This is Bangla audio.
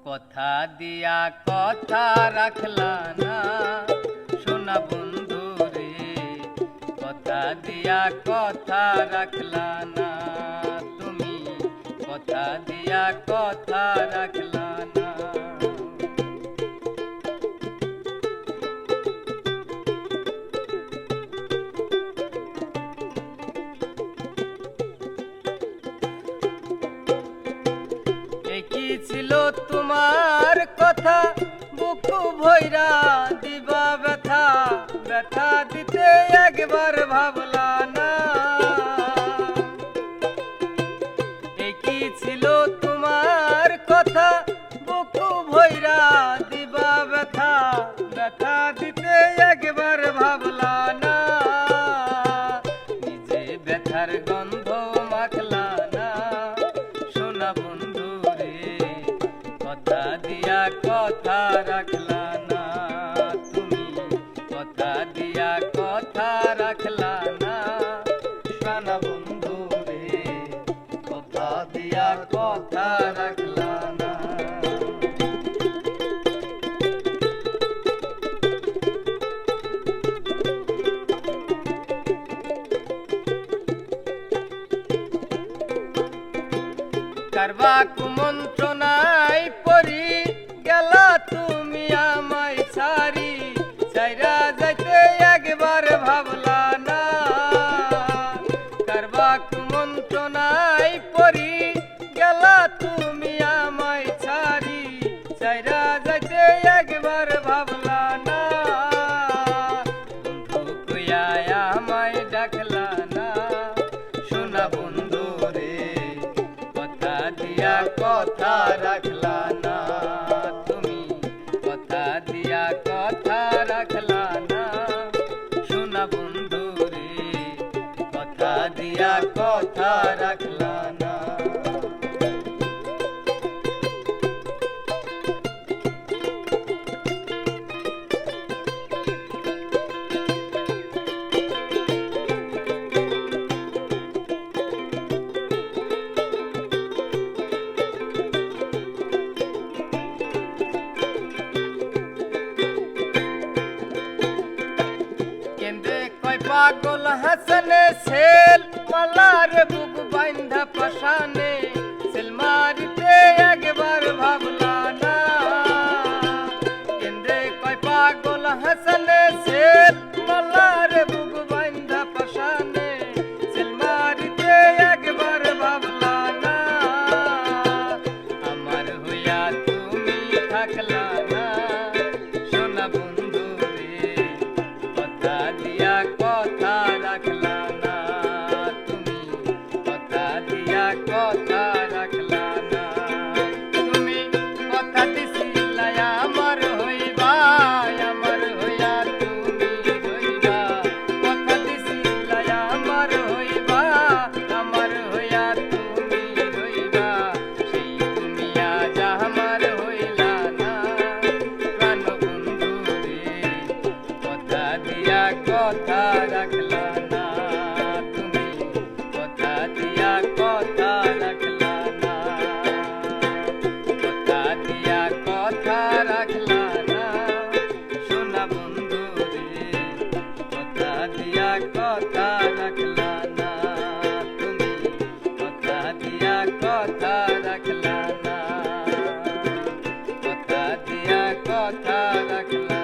কথা দিয়া কথা রাখলা না সোনা বন্ধু রে, কথা দিয়া কথা রাখলা না তুমি, কথা দিয়া কথা রাখলা না। কি ছিল তোমার কথা বুকু ভৈরা দিবা ব্যথা, ব্যথা দিতে একবার ভাবলা না। কি ছিল তোমার কথা বুকু ভৈরা দিবা ব্যথা, ব্যথা দিতে একবার ভাবলা না। নিজে ব্যথার গন্ধ মাখলা না সোনা বন্ধু রে, কথা দিয়া কথা রাখলা না তুমি, কথা দিয়া কথা রাখলা না সোনা বন্ধু রে, কথা দিয়া কথা রাখলা না। কারবা কুমন্ত্রণায় পড়ি গেলা তুমি আমায় ছাড়ি, ছাইরা যাইতে একবার ভাবলা না। কারবা কুমন্ত্রণায় পড়ি গেলা তুমি আমায় ছাড়ি, ছাইরা যাইতে একবার ভাবলা না। বন্ধু কইয়া আমায় ডাকলা না সোনা বন্ধু রে, কথা দিয়া কথা রাখলা না তুমি, কথা দিয়া কথা রাখলা না সোনা বন্ধু রে, কথা দিয়া কথা রাখলা না। পাগল হাসনে সেল মালার বুক বাইন্ধা পাশানে, সেল মারিতে একবার ভাবলা না। কেন্দ্রে কয় পাগল হাসনে সেল মালার বুক বাইন্ধা পাশানে, সেল মারিতে একবার ভাবলা না। আমার হইয়া তুমি থাকলা না সোনা বন্ধু রে, কথা দিয়া কথা রাখলা না তুমি, কথা দিয়া কথা রাখলা না। তুমি কথা দিছিলা আমার হইবা, আমার হইয়া তুমি রইবা, কথা দিছিলা আমার হইবা, আমার হইয়া তুমি রইবা। সেই তুমি আজ আমার হইলা না প্রাণ বন্ধু রে, কথা দিয়া কথা রাখলা না তুমি, কথা দিয়া কথা রাখলা না, কথা দিয়া কথা রাখলা না সোনা বন্ধু রে, কথা দিয়া কথা রাখলা না তুমি, কথা দিয়া কথা রাখলা না, কথা দিয়া কথা রাখলা।